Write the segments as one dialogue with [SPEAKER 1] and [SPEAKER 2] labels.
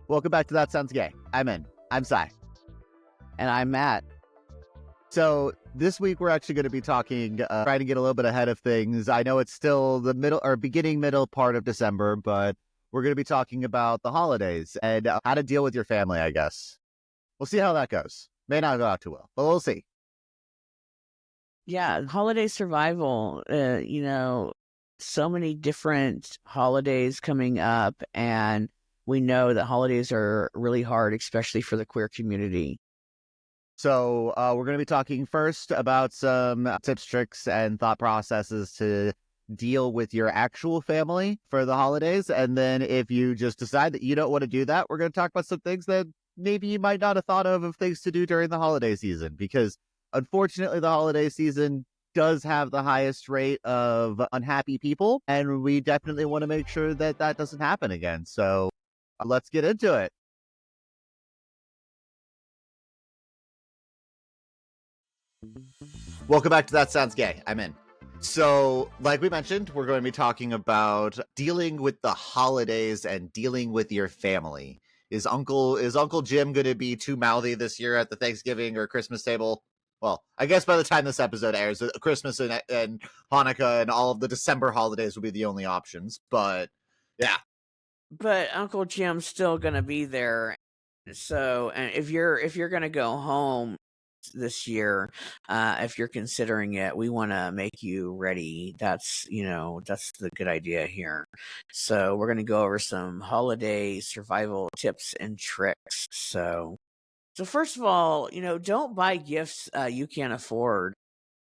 [SPEAKER 1] Welcome back to That Sounds Gay. I'm in. I'm Sai.
[SPEAKER 2] And I'm Matt.
[SPEAKER 1] So this week we're actually going to be talking, trying to get a little bit ahead of things. I know it's still the middle part of December, but we're going to be talking about the holidays and how to deal with your family, I guess. We'll see how that goes. May not go out too well, but we'll see.
[SPEAKER 2] Yeah, holiday survival, so many different holidays coming up, and we know that holidays are really hard, especially for the queer community.
[SPEAKER 1] So we're going to be talking first about some tips, tricks, and thought processes to deal with your actual family for the holidays. And then if you just decide that you don't want to do that, we're going to talk about some things that maybe you might not have thought of things to do during the holiday season, because unfortunately the holiday season does have the highest rate of unhappy people, and we definitely want to make sure that that doesn't happen again. So let's get into it. Welcome back to That Sounds Gay. I'm in. So, like we mentioned, we're going to be talking about dealing with the holidays and dealing with your family. Is Uncle Jim going to be too mouthy this year at the Thanksgiving or Christmas table? Well, I guess by the time this episode airs, Christmas and Hanukkah and all of the December holidays will be the only options. But yeah.
[SPEAKER 2] But Uncle Jim's still gonna be there. So, and if you're gonna go home this year, if you're considering it, we want to make you ready. That's the good idea here. So we're gonna go over some holiday survival tips and tricks. So first of all, don't buy gifts you can't afford.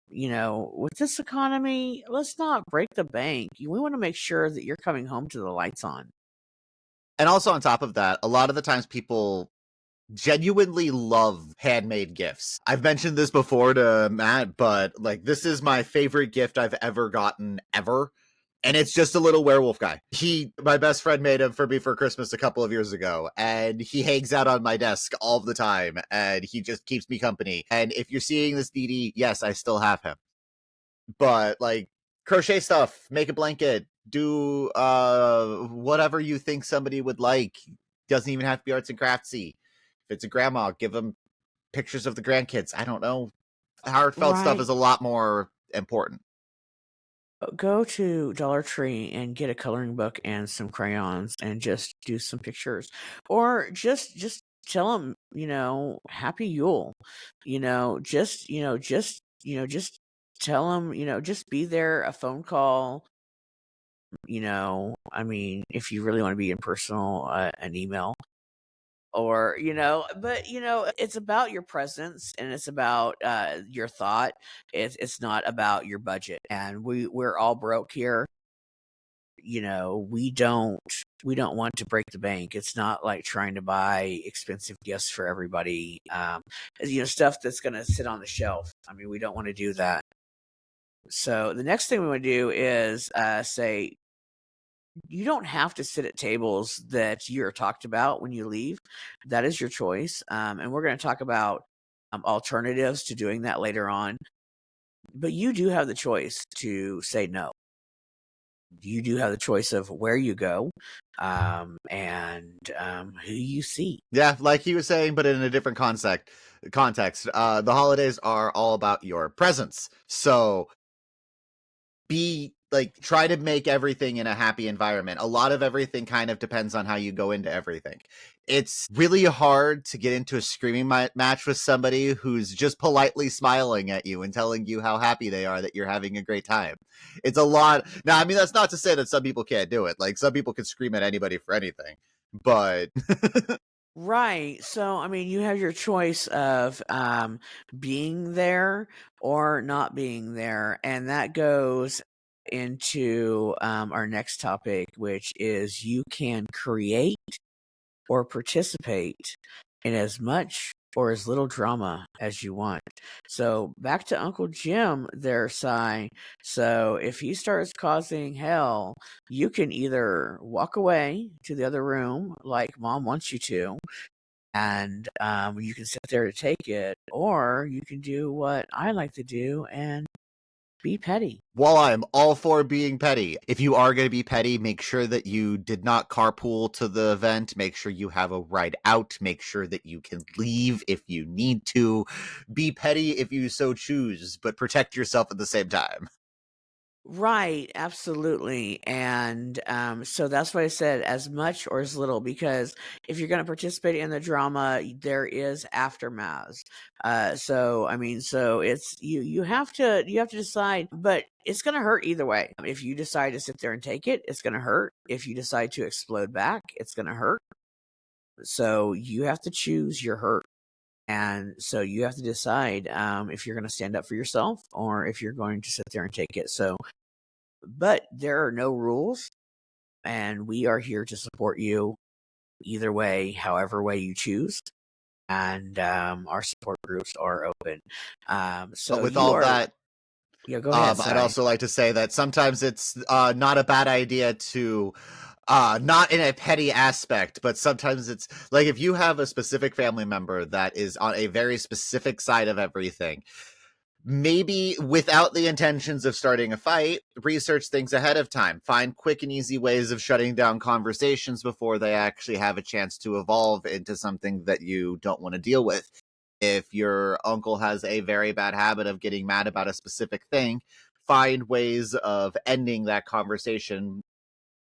[SPEAKER 2] With this economy, let's not break the bank. We want to make sure that you're coming home to the lights on.
[SPEAKER 1] And also on top of that, a lot of the times people genuinely love handmade gifts. I've mentioned this before to Matt, but like this is my favorite gift I've ever gotten ever. And it's just a little werewolf guy. My best friend made him for me for Christmas a couple of years ago, and he hangs out on my desk all the time, and he just keeps me company. And if you're seeing this, DD, yes, I still have him. But like crochet stuff, make a blanket, do whatever you think somebody would like. Doesn't even have to be arts and craftsy. If it's a grandma, give them pictures of the grandkids. I don't know. Heartfelt stuff is a lot more important.
[SPEAKER 2] Go to Dollar Tree and get a coloring book and some crayons and just do some pictures, or just tell them, Happy Yule. Just tell them, just be there. A phone call. If you really want to be impersonal, an email. Or but it's about your presence, and it's about your thought. It's not about your budget, and we're all broke here. We don't want to break the bank. It's not like trying to buy expensive gifts for everybody, stuff that's going to sit on the shelf. We don't want to do that. So the next thing we want to do is say, you don't have to sit at tables that you're talked about when you leave. That is your choice. And we're going to talk about alternatives to doing that later on. But you do have the choice to say no. You do have the choice of where you go, and who you see.
[SPEAKER 1] Yeah, like he was saying, but in a different context. The holidays are all about your presence. So try to make everything in a happy environment. A lot of everything kind of depends on how you go into everything. It's really hard to get into a screaming match with somebody who's just politely smiling at you and telling you how happy they are that you're having a great time. It's a lot. Now, that's not to say that some people can't do it. Like, some people can scream at anybody for anything, but
[SPEAKER 2] Right. So, you have your choice of being there or not being there. And that goes into our next topic, which is you can create or participate in as much or as little drama as you want. So back to Uncle Jim there, Sai. So if he starts causing hell, you can either walk away to the other room like Mom wants you to, and you can sit there to take it, or you can do what I like to do and Be petty.
[SPEAKER 1] While I'm all for being petty, if you are going to be petty, make sure that you did not carpool to the event. Make sure you have a ride out. Make sure that you can leave if you need to. Be petty if you so choose, but protect yourself at the same time.
[SPEAKER 2] Right, absolutely. And so that's why I said as much or as little, because if you're going to participate in the drama, there is aftermath. So I mean, so it's you have to decide, but it's going to hurt either way. If you decide to sit there and take it, it's going to hurt. If you decide to explode back, it's going to hurt. So you have to choose your hurt. And so you have to decide if you're going to stand up for yourself or if you're going to sit there and take it. So but there are no rules, and we are here to support you either way, however way you choose. And our support groups are open.
[SPEAKER 1] But
[SPEAKER 2] So
[SPEAKER 1] with
[SPEAKER 2] you
[SPEAKER 1] all
[SPEAKER 2] are,
[SPEAKER 1] that,
[SPEAKER 2] yeah, go ahead.
[SPEAKER 1] I'd
[SPEAKER 2] Sorry.
[SPEAKER 1] also like to say that sometimes it's not a bad idea to not in a petty aspect, but sometimes it's like if you have a specific family member that is on a very specific side of everything, maybe without the intentions of starting a fight, research things ahead of time. Find quick and easy ways of shutting down conversations before they actually have a chance to evolve into something that you don't want to deal with. If your uncle has a very bad habit of getting mad about a specific thing, find ways of ending that conversation,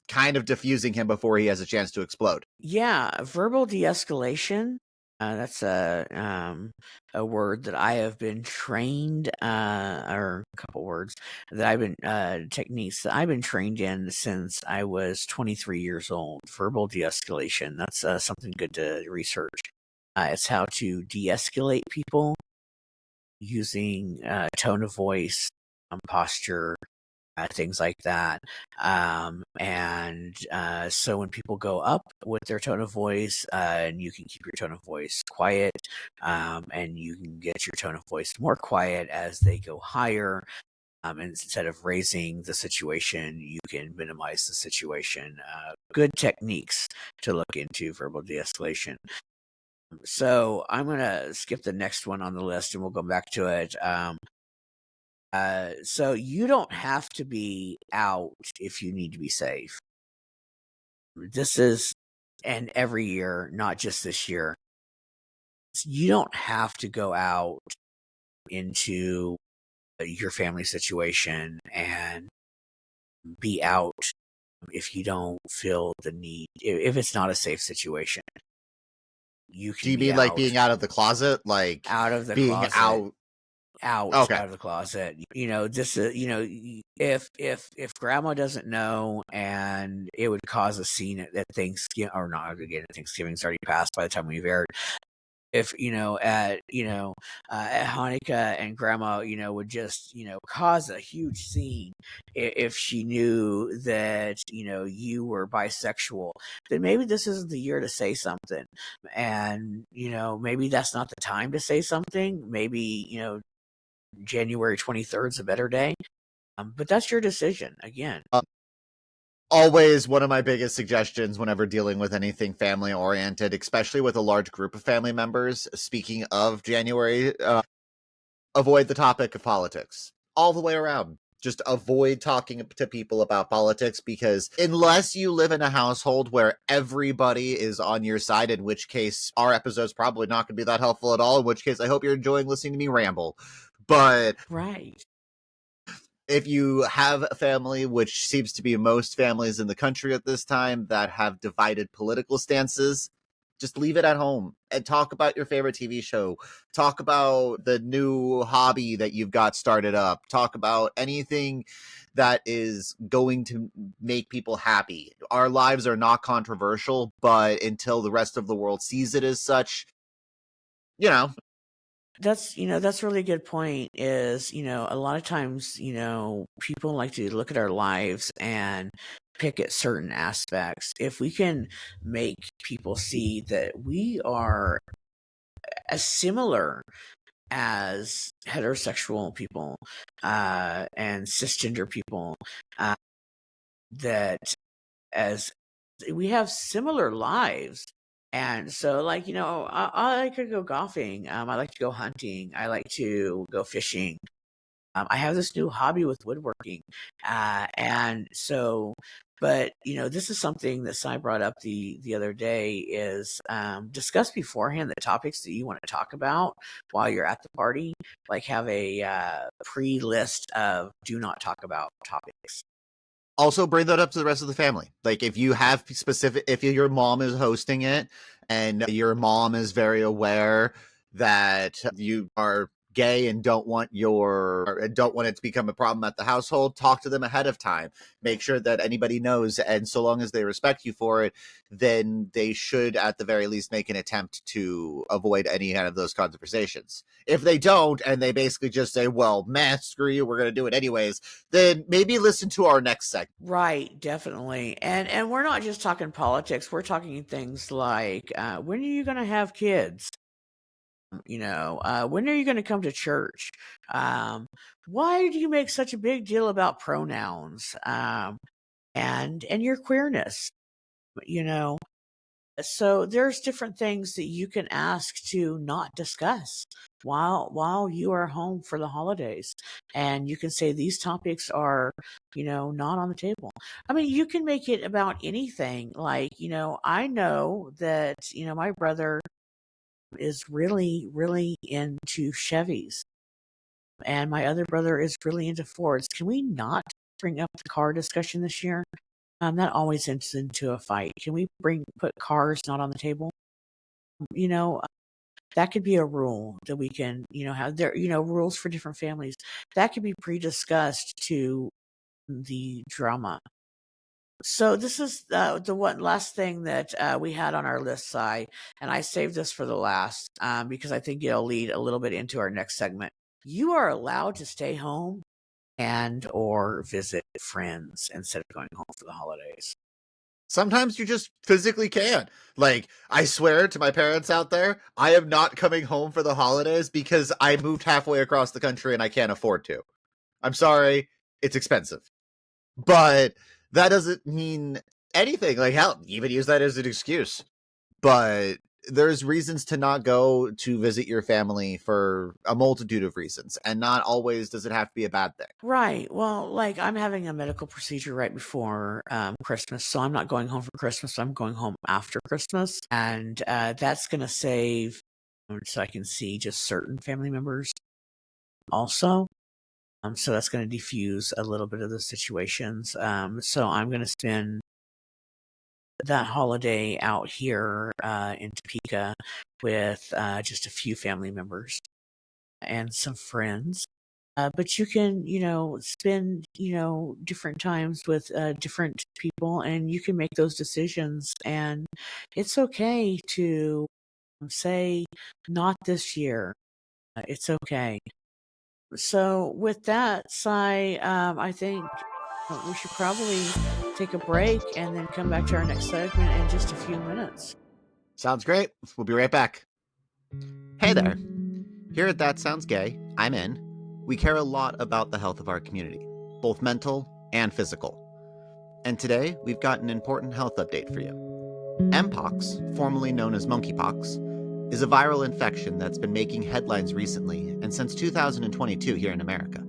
[SPEAKER 1] kind of diffusing him before he has a chance to explode.
[SPEAKER 2] Yeah, verbal de-escalation. That's a word that I have been trained, or a couple words that I've been techniques that I've been trained in since I was 23 years old. Verbal de-escalation. That's something good to research. It's how to de-escalate people using tone of voice, posture, things like that. And so when people go up with their tone of voice, and you can keep your tone of voice quiet, and you can get your tone of voice more quiet as they go higher. And instead of raising the situation, you can minimize the situation. Good techniques to look into verbal de escalation. So I'm going to skip the next one on the list and we'll go back to it. So you don't have to be out if you need to be safe. This is, and every year, not just this year, you don't have to go out into your family situation and be out if you don't feel the need, if it's not a safe situation. You
[SPEAKER 1] Do
[SPEAKER 2] can
[SPEAKER 1] you
[SPEAKER 2] be
[SPEAKER 1] mean like being out of the closet? Like
[SPEAKER 2] out of the
[SPEAKER 1] being
[SPEAKER 2] closet.
[SPEAKER 1] out?
[SPEAKER 2] Out
[SPEAKER 1] Okay.
[SPEAKER 2] of the closet. This is, if grandma doesn't know, and it would cause a scene at Thanksgiving, or not again at Thanksgiving's already passed by the time we've aired. If at Hanukkah, and grandma would just cause a huge scene if she knew that you were bisexual, then maybe this isn't the year to say something. And maybe that's not the time to say something. Maybe January 23rd is a better day. But that's your decision again.
[SPEAKER 1] Always one of my biggest suggestions whenever dealing with anything family oriented, especially with a large group of family members. Speaking of January, avoid the topic of politics all the way around. Just avoid talking to people about politics, because unless you live in a household where everybody is on your side, in which case our episode's probably not going to be that helpful at all, in which case I hope you're enjoying listening to me ramble. But
[SPEAKER 2] Right.
[SPEAKER 1] if you have a family, which seems to be most families in the country at this time, that have divided political stances, just leave it at home and talk about your favorite TV show. Talk about the new hobby that you've got started up. Talk about anything that is going to make people happy. Our lives are not controversial, but until the rest of the world sees it as such, you know,
[SPEAKER 2] That's a really good point. Is a lot of times people like to look at our lives and pick at certain aspects. If we can make people see that we are as similar as heterosexual people, and cisgender people, uh, that as we have similar lives. And so, like, I like to go golfing. I like to go hunting. I like to go fishing. I have this new hobby with woodworking, and so, but this is something that Cy brought up the other day is discuss beforehand the topics that you want to talk about while you're at the party. Like have a pre list of do not talk about topics.
[SPEAKER 1] Also bring that up to the rest of the family. Like if you have if your mom is hosting it and your mom is very aware that you are gay and don't want it to become a problem at the household, talk to them ahead of time. Make sure that anybody knows, and so long as they respect you for it, then they should at the very least make an attempt to avoid any kind of those conversations. If they don't and they basically just say, well, man, screw you, we're going to do it anyways, then maybe listen to our next segment.
[SPEAKER 2] Right, definitely. And we're not just talking politics. We're talking things like when are you going to have kids? When are you going to come to church? Why do you make such a big deal about pronouns? And your queerness, you know. So there's different things that you can ask to not discuss while you are home for the holidays. And you can say these topics are, not on the table. I mean, you can make it about anything. Like, I know that, my brother is really, really into Chevys, and my other brother is really into Fords. Can we not bring up the car discussion this year? That always ends into a fight. Can we put cars not on the table? You know, that could be a rule that we can, have there, rules for different families. That could be pre-discussed to the drama. So this is the one last thing that we had on our list, Si, and I saved this for the last because I think it'll lead a little bit into our next segment. You are allowed to stay home and or visit friends instead of going home for the holidays.
[SPEAKER 1] Sometimes you just physically can't. Like, I swear to my parents out there, I am not coming home for the holidays because I moved halfway across the country and I can't afford to. I'm sorry, it's expensive. But that doesn't mean anything. Like, hell, even use that as an excuse. But there's reasons to not go to visit your family for a multitude of reasons, and not always does it have to be a bad thing.
[SPEAKER 2] Right. Well, like I'm having a medical procedure right before Christmas, so I'm not going home for Christmas. I'm going home after Christmas, and that's going to save so I can see just certain family members also. So that's going to diffuse a little bit of the situations. So I'm going to spend that holiday out here in Topeka with just a few family members and some friends. But you can, spend, different times with different people, and you can make those decisions. And it's okay to say, not this year. It's okay. So, with that, Sai, I think we should probably take a break and then come back to our next segment in just a few minutes.
[SPEAKER 1] Sounds great. We'll be right back. Hey there. Here at That Sounds Gay, I'm in. We care a lot about the health of our community, both mental and physical. And today, we've got an important health update for you. Mpox, formerly known as monkeypox, is a viral infection that's been making headlines recently and since 2022 here in America.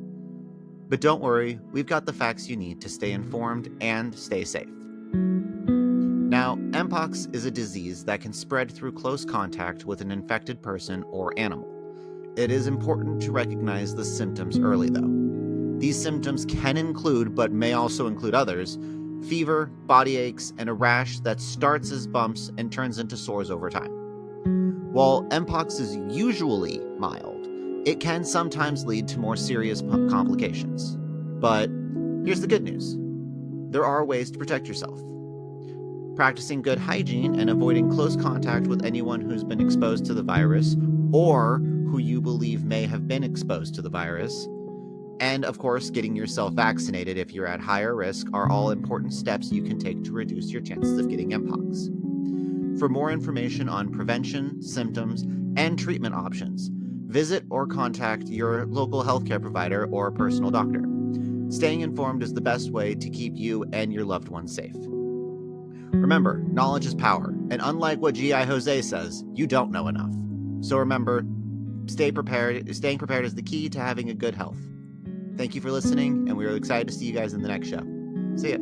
[SPEAKER 1] But don't worry, we've got the facts you need to stay informed and stay safe. Now, Mpox is a disease that can spread through close contact with an infected person or animal. It is important to recognize the symptoms early, though. These symptoms can include, but may also include others, fever, body aches, and a rash that starts as bumps and turns into sores over time. While Mpox is usually mild, it can sometimes lead to more serious complications. But here's the good news. There are ways to protect yourself. Practicing good hygiene and avoiding close contact with anyone who's been exposed to the virus or who you believe may have been exposed to the virus, and of course, getting yourself vaccinated if you're at higher risk are all important steps you can take to reduce your chances of getting Mpox. For more information on prevention, symptoms, and treatment options, visit or contact your local healthcare provider or personal doctor. Staying informed is the best way to keep you and your loved ones safe. Remember, knowledge is power, and unlike what G.I. Jose says, you don't know enough. So remember, staying prepared is the key to having a good health. Thank you for listening, and we are excited to see you guys in the next show. See ya.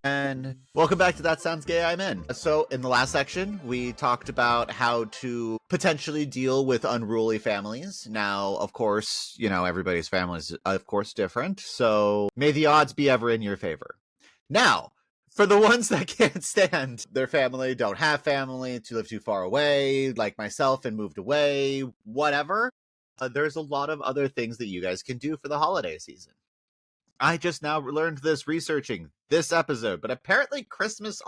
[SPEAKER 1] And welcome back to Thatsoundsgayimin. So in the last section, we talked about how to potentially deal with unruly families. Now, of course, everybody's family is, of course, different. So may the odds be ever in your favor. Now, for the ones that can't stand their family, don't have family, to live too far away, like myself, and moved away, whatever, there's a lot of other things that you guys can do for the holiday season. I just now learned this researching this episode, but apparently Christmas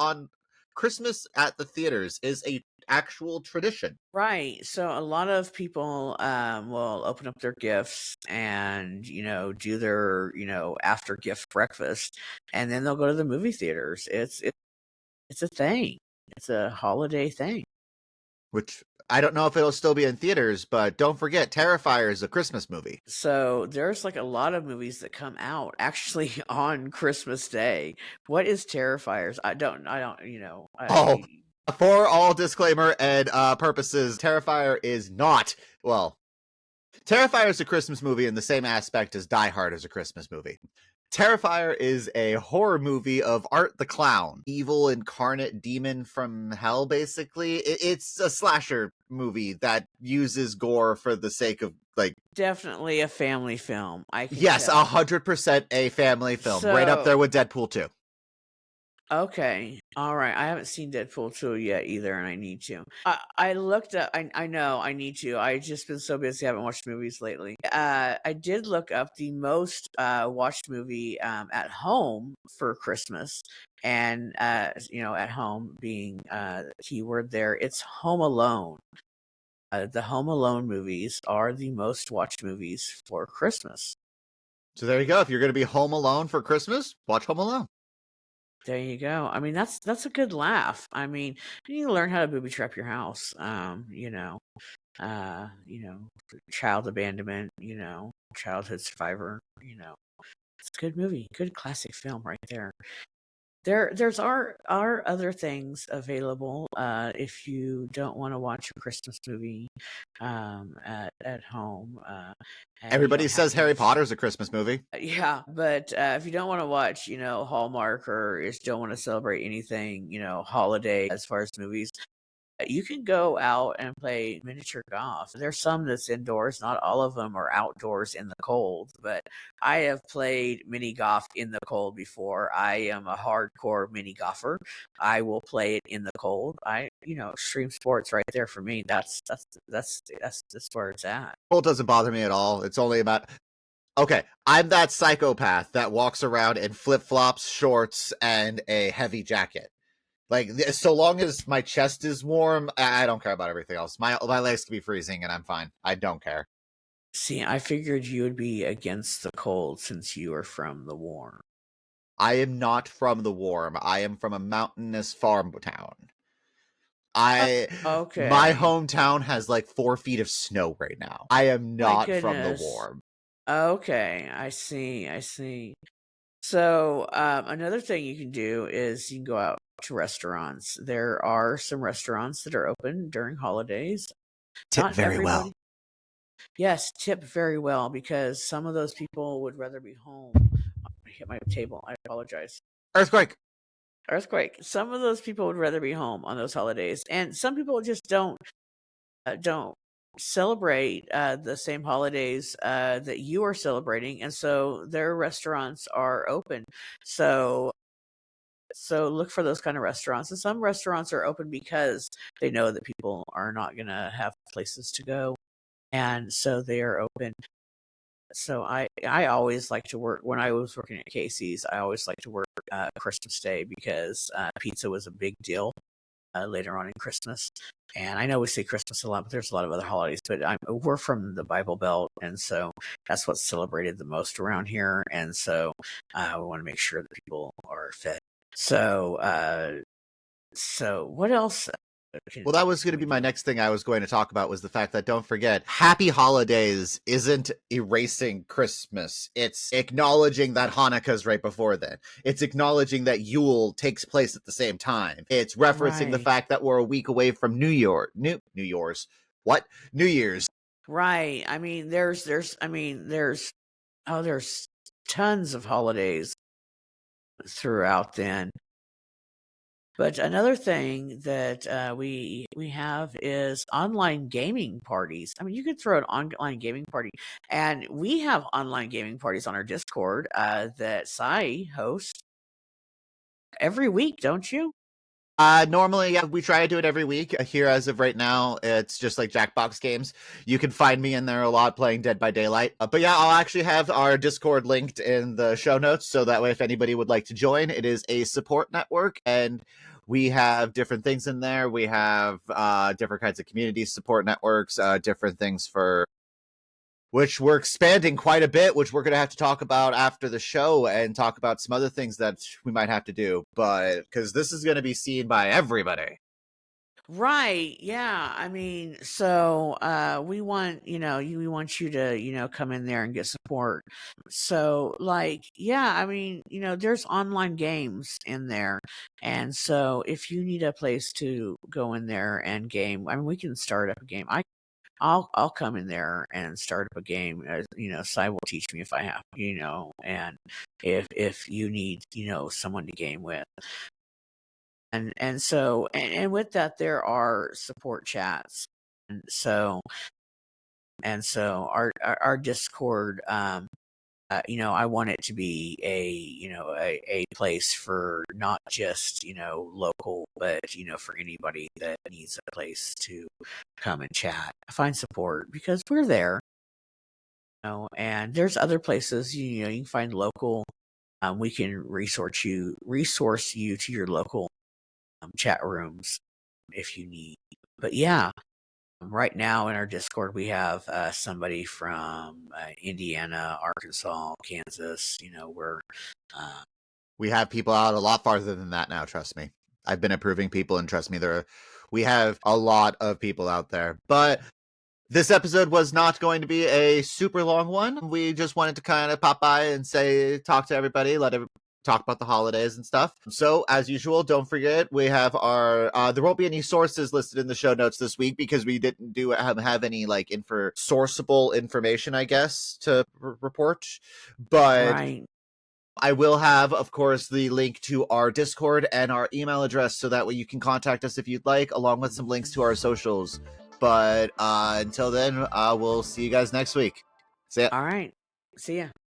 [SPEAKER 1] at the theaters is a actual tradition.
[SPEAKER 2] Right. So a lot of people will open up their gifts and, do their, after gift breakfast, and then they'll go to the movie theaters. It's a thing. It's a holiday thing.
[SPEAKER 1] Which I don't know if it'll still be in theaters, but don't forget, Terrifier is a Christmas movie.
[SPEAKER 2] So there's like a lot of movies that come out actually on Christmas Day. What is Terrifiers?
[SPEAKER 1] For all disclaimer and purposes, Terrifier is not, Terrifier is a Christmas movie in the same aspect as Die Hard is a Christmas movie. Terrifier is a horror movie of Art the Clown, evil incarnate demon from hell, basically. It's a slasher movie that uses gore for the sake of,
[SPEAKER 2] definitely a family film.
[SPEAKER 1] Yes, 100% a family film. Right up there with Deadpool 2.
[SPEAKER 2] Okay. All right. I haven't seen Deadpool 2 yet either, and I need to. I looked up, I know I need to. I've just been so busy, I haven't watched movies lately. I did look up the most watched movie at home for Christmas. And, at home being the keyword there, it's Home Alone. The Home Alone movies are the most watched movies for Christmas.
[SPEAKER 1] So there you go. If you're going to be home alone for Christmas, watch Home Alone.
[SPEAKER 2] There you go. I mean, that's a good laugh. I mean, you need to learn how to booby trap your house. Child abandonment. Childhood survivor. It's a good movie, good classic film right there. There's are other things available if you don't want to watch a Christmas movie at home.
[SPEAKER 1] Everybody says Harry Potter's a Christmas movie.
[SPEAKER 2] Yeah, but if you don't want to watch, Hallmark, or just don't want to celebrate anything, holiday as far as movies, you can go out and play miniature golf. There's some that's indoors, not all of them are outdoors in the cold, but I have played mini golf in the cold before. I am a hardcore mini golfer. I will play it in the cold. Extreme sports right there for me. That's where it's at.
[SPEAKER 1] Cold doesn't bother me at all. It's only about okay, I'm that psychopath that walks around in flip-flops, shorts, and a heavy jacket. So long as my chest is warm, I don't care about everything else. My legs can be freezing, and I'm fine. I don't care.
[SPEAKER 2] See, I figured you would be against the cold since you are from the warm.
[SPEAKER 1] I am not from the warm. I am from a mountainous farm town. My hometown has 4 feet of snow right now. I am not from the warm.
[SPEAKER 2] Okay, I see. So, another thing you can do is you can go out to restaurants. There are some restaurants that are open during holidays.
[SPEAKER 1] Tip very well.
[SPEAKER 2] Yes, tip very well, because some of those people would rather be home. I hit my table. I apologize.
[SPEAKER 1] Earthquake.
[SPEAKER 2] Some of those people would rather be home on those holidays, and some people just don't celebrate the same holidays that you are celebrating, and so their restaurants are open. So look for those kind of restaurants. And some restaurants are open because they know that people are not going to have places to go, and so they are open. So I always like to work, when I was working at Casey's, I always like to work Christmas Day, because pizza was a big deal later on in Christmas. And I know we say Christmas a lot, but there's a lot of other holidays. But we're from the Bible Belt, and so that's what's celebrated the most around here. And so we want to make sure that people are fed. So So what else
[SPEAKER 1] Well, that was going
[SPEAKER 2] can
[SPEAKER 1] to
[SPEAKER 2] we
[SPEAKER 1] be my
[SPEAKER 2] do?
[SPEAKER 1] next thing I was going to talk about was the fact that don't forget, Happy Holidays isn't erasing Christmas. It's acknowledging that Hanukkah's right before then. It's acknowledging that Yule takes place at the same time. It's referencing the
[SPEAKER 2] Right.
[SPEAKER 1] fact that we're a week away from New Year's. What? New Year's.
[SPEAKER 2] Right. I mean, there's tons of holidays throughout then. But another thing that we have is online gaming parties. I mean, you could throw an online gaming party, and we have online gaming parties on our Discord that Sai hosts every week, don't you?
[SPEAKER 1] Normally, yeah, we try to do it every week. Here, as of right now, it's just like Jackbox games. You can find me in there a lot playing Dead by Daylight. But yeah, I'll actually have our Discord linked in the show notes, so that way, if anybody would like to join, it is a support network, and we have different things in there. We have different kinds of community support networks, different things for which we're expanding quite a bit, which we're going to have to talk about after the show and talk about some other things that we might have to do. But because this is going to be seen by everybody.
[SPEAKER 2] Right. Yeah. I mean, so we want, we want you to, come in there and get support. So like, yeah, I mean, there's online games in there. And so if you need a place to go in there and game, I mean, we can start up a game. I'll come in there and start up a game. Sai will teach me if I have, and if you need, someone to game with. And with that there are support chats. And so our Discord, I want it to be a place for not just local, but for anybody that needs a place to come and chat, find support, because we're there. And there's other places you can find local. We can resource you to your local chat rooms if you need. But yeah, right now in our Discord we have somebody from Indiana, Arkansas, Kansas. Where uh,
[SPEAKER 1] We have people out a lot farther than that now, trust me. I've been approving people, and trust me, we have a lot of people out there. But this episode was not going to be a super long one. We just wanted to kind of pop by and talk to everybody, talk about the holidays and stuff. So, as usual, don't forget we have our. There won't be any sources listed in the show notes this week because we didn't have any like sourceable information, I guess, to report. But
[SPEAKER 2] right.
[SPEAKER 1] I will have, of course, the link to our Discord and our email address, so that way you can contact us if you'd like, along with some links to our socials. But until then, we'll see you guys next week. See ya.
[SPEAKER 2] All right. See ya.